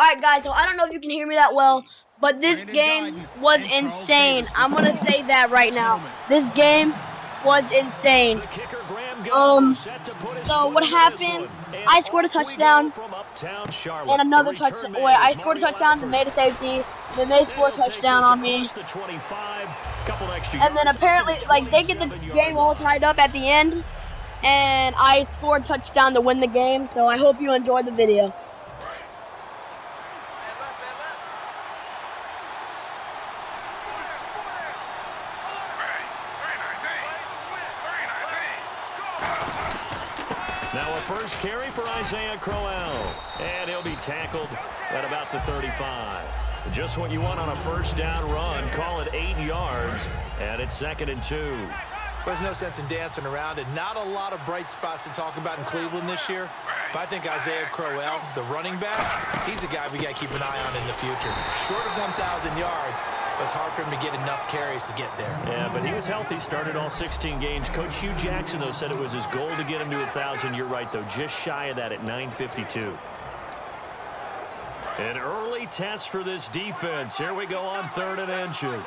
Alright guys, so I don't know if you can hear me that well, but this game was insane. I'm gonna say that right now. This game was insane. So what happened, I scored a touchdown, and another touchdown. Wait, I scored a touchdown, then made a safety, then they scored a touchdown on me. And then apparently, like, they get the game all tied up at the end, and I scored a touchdown to win the game, so I hope you enjoyed the video. Now a first carry for Isaiah Crowell, and he'll be tackled at about the 35. Just what you want on a first down run. Call it 8 yards, and it's 2nd and 2. There's no sense in dancing around it. Not a lot of bright spots to talk about in Cleveland this year. But I think Isaiah Crowell, the running back, he's a guy we got to keep an eye on in the future. Short of 1,000 yards, but it's hard for him to get enough carries to get there. Yeah, but he was healthy, started all 16 games. Coach Hugh Jackson, though, said it was his goal to get him to 1,000. You're right, though, just shy of that at 952. An early test for this defense. Here we go on 3rd and inches.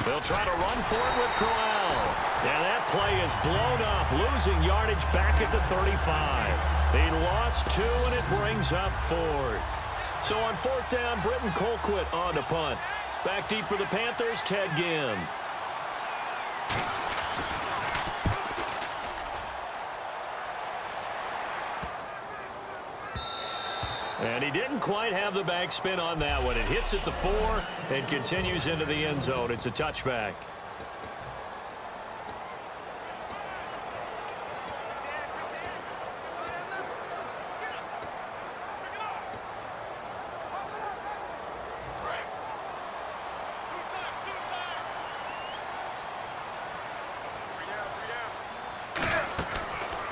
They'll try to run for it with Crowell. And that play is blown up, losing yardage back at the 35. They lost 2, and it brings up 4th. So on 4th down, Britton Colquitt on to punt. Back deep for the Panthers, Ted Ginn. And he didn't quite have the backspin on that one. It hits at the 4 and continues into the end zone. It's a touchback.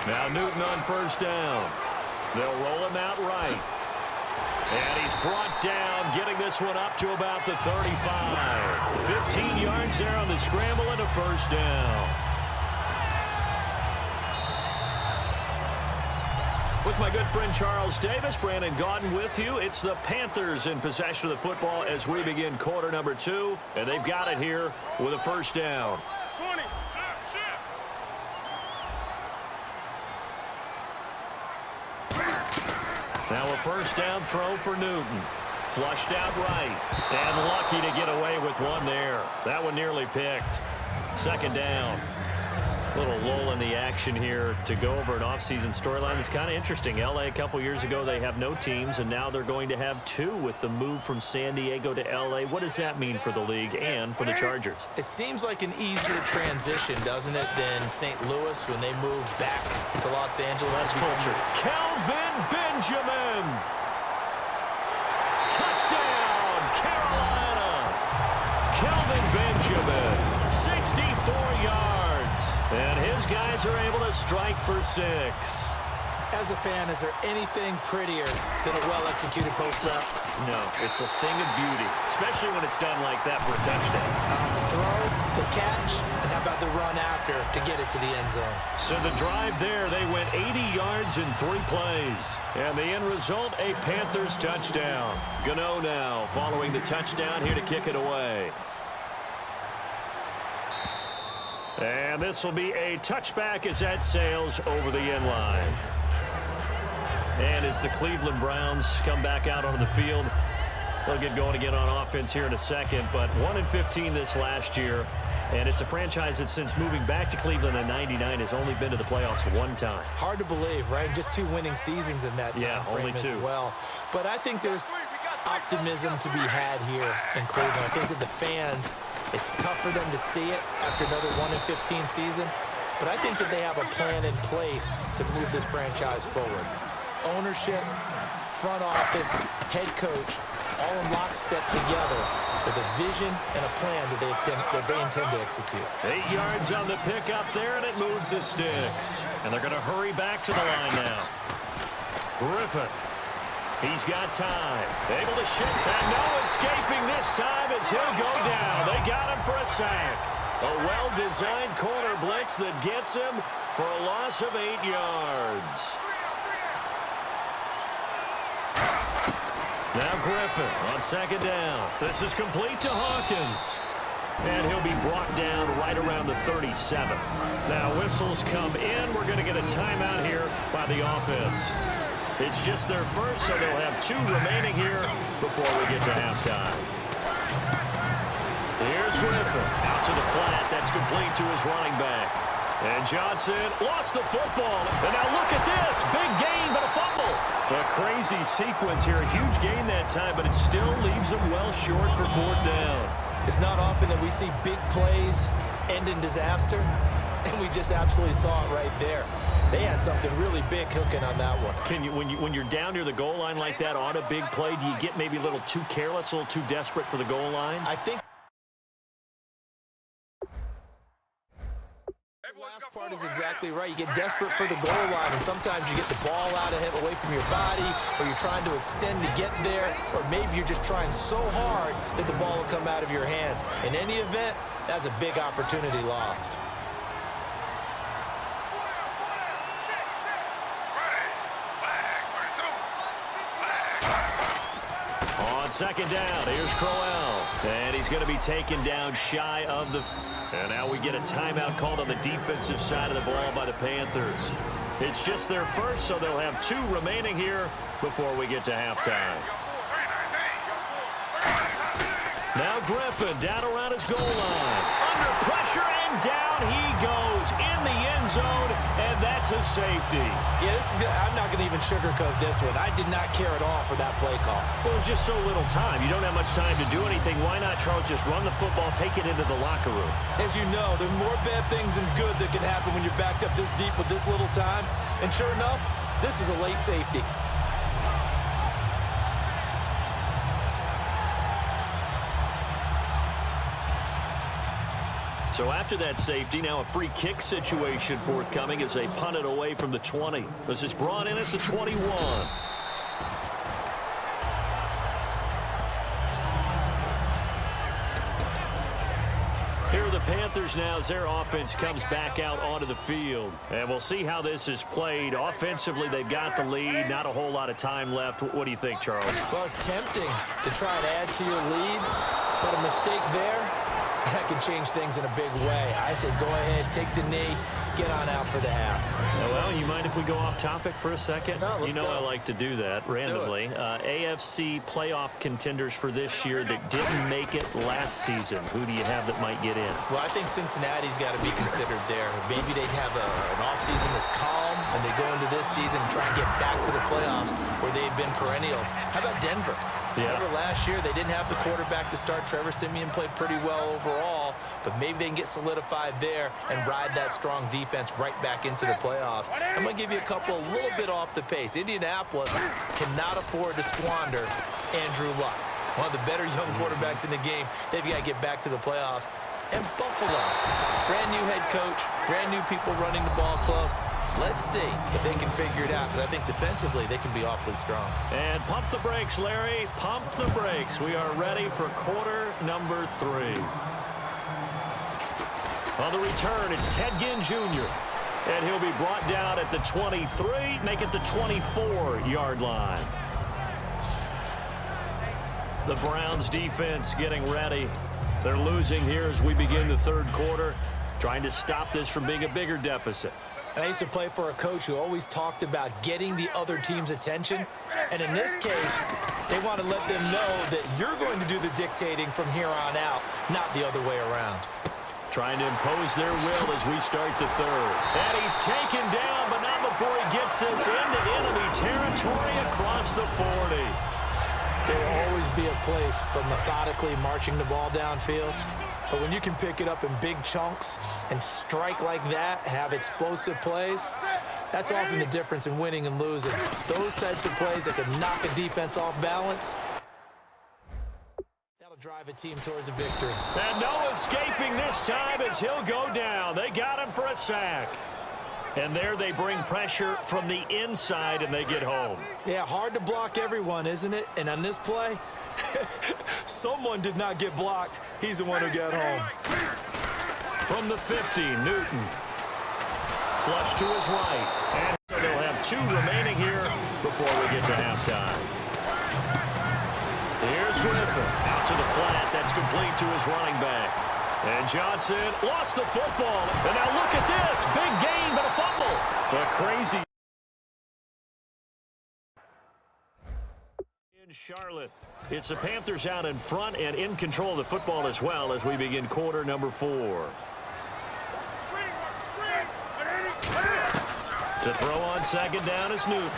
Now Newton on first down. They'll roll him out right. And he's brought down, getting this one up to about the 35. 15 yards there on the scramble and a first down. With my good friend Charles Davis, Brandon Gaudin with you. It's the Panthers in possession of the football as we begin quarter number 2. And they've got it here with a first down. 20. Now a first down throw for Newton. Flushed out right. And lucky to get away with one there. That one nearly picked. 2nd down. A little lull in the action here to go over an offseason storyline that's kind of interesting. L.A. a couple years ago, they have no teams, and now they're going to have 2 with the move from San Diego to L.A. What does that mean for the league and for the Chargers? It seems like an easier transition, doesn't it, than St. Louis when they moved back to Los Angeles. Less culture. Kelvin Benjamin. Touchdown, Carolina. Kelvin Benjamin, 64 yards. And his guys are able to strike for 6. As a fan, is there anything prettier than a well-executed post route? No, it's a thing of beauty, especially when it's done like that for a touchdown. The throw, the catch, and how about the run after to get it to the end zone? So the drive there, they went 80 yards in 3 plays. And the end result, a Panthers touchdown. Gano now following the touchdown here to kick it away. And this will be a touchback as that sails over the end line. And as the Cleveland Browns come back out onto the field, they'll get going again on offense here in a second. But 1-15 this last year. And it's a franchise that since moving back to Cleveland in '99 has only been to the playoffs 1 time. Hard to believe, right? Just 2 winning seasons in that time frame only 2. as well. But I think there's optimism to be had here in Cleveland. I think that the fans, it's tough for them to see it after another 1-15 season. But I think that they have a plan in place to move this franchise forward. Ownership, front office, head coach, all in lockstep together with a vision and a plan that they intend to execute. 8 yards on the pickup there, and it moves the sticks. And they're going to hurry back to the line now. Griffin. He's got time. Able to shift, and no escaping this time as he'll go down. They got him for a sack. A well-designed corner blitz that gets him for a loss of 8 yards. Now Griffin on second down. This is complete to Hawkins. And he'll be brought down right around the 37. Now whistles come in. We're going to get a timeout here by the offense. It's just their first, so they'll have 2 remaining here before we get to halftime. Here's Griffin out to the flat. That's complete to his running back. And Johnson lost the football. And now look at this. Big gain, but a fumble. A crazy sequence here. A huge gain that time, but it still leaves them well short for 4th down. It's not often that we see big plays end in disaster, and we just absolutely saw it right there. They had something really big cooking on that one. Can you, when you're down near the goal line like that on a big play, do you get maybe a little too careless, a little too desperate for the goal line? I think the last part is exactly right. You get desperate for the goal line, and sometimes you get the ball out of it away from your body, or you're trying to extend to get there, or maybe you're just trying so hard that the ball will come out of your hands. In any event, that's a big opportunity lost. On second down, here's Crowell. And he's going to be taken down shy of the... And now we get a timeout called on the defensive side of the ball by the Panthers. It's just their first, so they'll have 2 remaining here before we get to halftime. Now Griffin down around his goal line. Under pressure, and down he goes in the end zone, and that's a safety. Yeah, I'm not going to even sugarcoat this one. I did not care at all for that play call. Well, it was just so little time. You don't have much time to do anything. Why not, Charles, just run the football, take it into the locker room? As you know, there are more bad things than good that can happen when you're backed up this deep with this little time. And sure enough, this is a late safety. So after that safety, now a free kick situation forthcoming as they punt it away from the 20. This is brought in at the 21. Here are the Panthers now as their offense comes back out onto the field. And we'll see how this is played. Offensively, they've got the lead. Not a whole lot of time left. What do you think, Charles? Well, it's tempting to try and add to your lead, but a mistake there, that can change things in a big way. I say go ahead, take the knee, get on out for the half. Well, you mind if we go off topic for a second? No, let's go. I like to do that randomly. AFC playoff contenders for this year that didn't make it last season. Who do you have that might get in? Well, I think Cincinnati's got to be considered there. Maybe they'd have an offseason that's calm, and they go into this season and try and get back to the playoffs where they've been perennials. How about Denver? Yeah. Remember last year, they didn't have the quarterback to start. Trevor Siemian played pretty well overall, but maybe they can get solidified there and ride that strong defense right back into the playoffs. I'm going to give you a little bit off the pace. Indianapolis cannot afford to squander Andrew Luck, one of the better young quarterbacks in the game. They've got to get back to the playoffs. And Buffalo, brand new head coach, brand new people running the ball club. Let's see if they can figure it out, because I think defensively they can be awfully strong. And pump the brakes, Larry. Pump the brakes. We are ready for quarter number 3. On the return, it's Ted Ginn Jr. And he'll be brought down at the 23, make it the 24-yard line. The Browns defense getting ready. They're losing here as we begin the 3rd quarter, trying to stop this from being a bigger deficit. And I used to play for a coach who always talked about getting the other team's attention. And in this case, they want to let them know that you're going to do the dictating from here on out, not the other way around. Trying to impose their will as we start the 3rd. And he's taken down, but not before he gets us into enemy territory across the 40. There will always be a place for methodically marching the ball downfield. But when you can pick it up in big chunks and strike like that, have explosive plays, that's often the difference in winning and losing. Those types of plays that can knock a defense off balance, that'll drive a team towards a victory. And no escaping this time as he'll go down. They got him for a sack. And there they bring pressure from the inside, and they get home. Yeah, hard to block everyone, isn't it? And on this play, someone did not get blocked. He's the one who got home. From the 50, Newton flush to his right. And so they'll have 2 remaining here before we get to halftime. Here's Griffin. Out to the flat. That's complete to his running back. And Johnson lost the football. And now look at this. Big gain, but a fumble. A crazy. In Charlotte. It's the Panthers out in front and in control of the football as well as we begin quarter number 4. To throw on second down is Newton.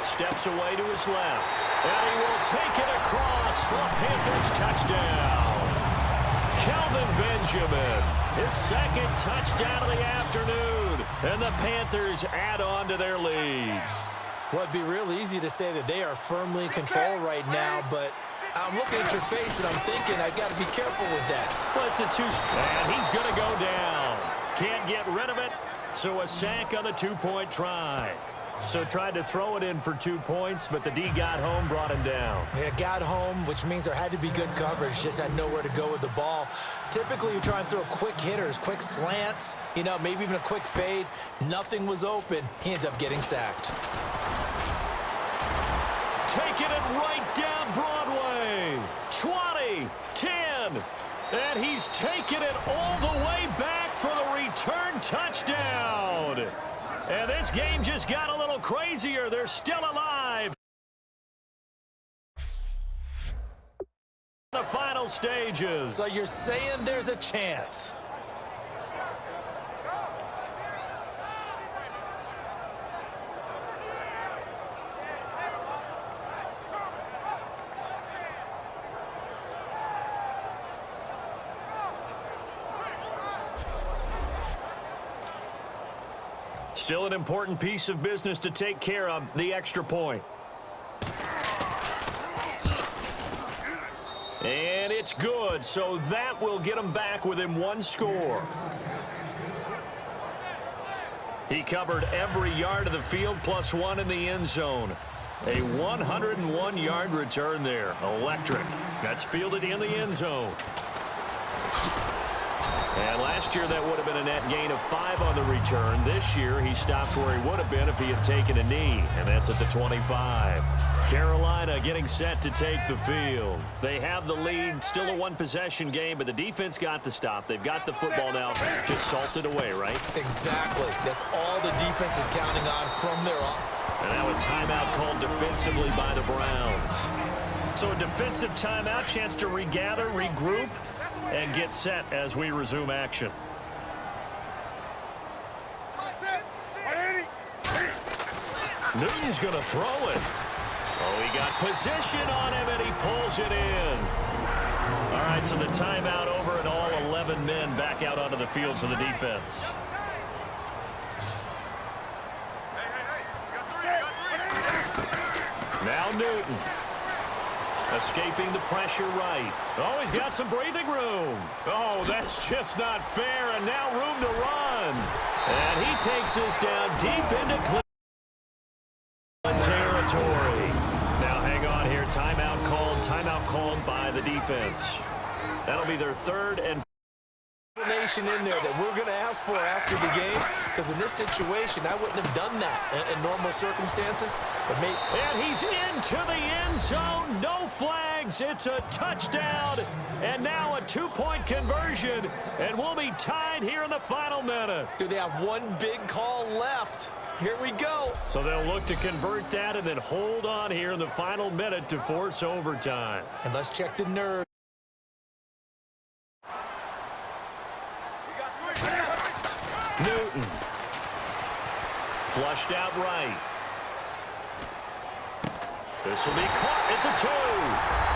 Steps away to his left. And he will take it across for a Panthers touchdown. Kelvin Benjamin, his second touchdown of the afternoon. And the Panthers add on to their lead. Well, it'd be real easy to say that they are firmly in control right now, but I'm looking at your face and I'm thinking I've got to be careful with that. Well, it's a 2, and he's going to go down. Can't get rid of it, so a sack on the 2-point try. So tried to throw it in for 2 points, but the D got home, brought him down. Yeah, got home, which means there had to be good coverage. Just had nowhere to go with the ball. Typically, you try and throw quick hitters, quick slants, you know, maybe even a quick fade. Nothing was open. He ends up getting sacked. Taking it right down Broadway. 20, 10, and he's taken it all the way back for the return touchdown. And this game just got a little crazier. They're still alive. The final stages. So you're saying there's a chance? Still an important piece of business to take care of, the extra point. And it's good, so that will get him back within 1 score. He covered every yard of the field, +1 in the end zone. A 101-yard return there. Electric. That's fielded in the end zone. And last year, that would have been a net gain of 5 on the return. This year, he stopped where he would have been if he had taken a knee, and that's at the 25. Carolina getting set to take the field. They have the lead, still a 1-possession game, but the defense got the stop. They've got the football now, just salted away, right? Exactly. That's all the defense is counting on from their off. And now a timeout called defensively by the Browns. So a defensive timeout, chance to regather, regroup, and get set as we resume action. Newton's going to throw it. Oh, he got position on him, and he pulls it in. All right, so the timeout over, and all 11 men back out onto the field for the defense. Now Newton. Escaping the pressure right. Oh, he's got some breathing room. Oh, that's just not fair, and now room to run. And he takes this down deep into Cleveland territory. Now hang on here. Timeout called by the defense. That'll be their 3rd and Nation in there that we're going to ask for after the game, because in this situation I wouldn't have done that in normal circumstances, but maybe. And he's into the end zone. No flags. It's a touchdown, and now a 2-point conversion, and we'll be tied here in the final minute. Do they have one big call left? Here we go. So they'll look to convert that and then hold on here in the final minute to force overtime. And let's check the nerve. Newton. Flushed out right. This will be caught at the 2.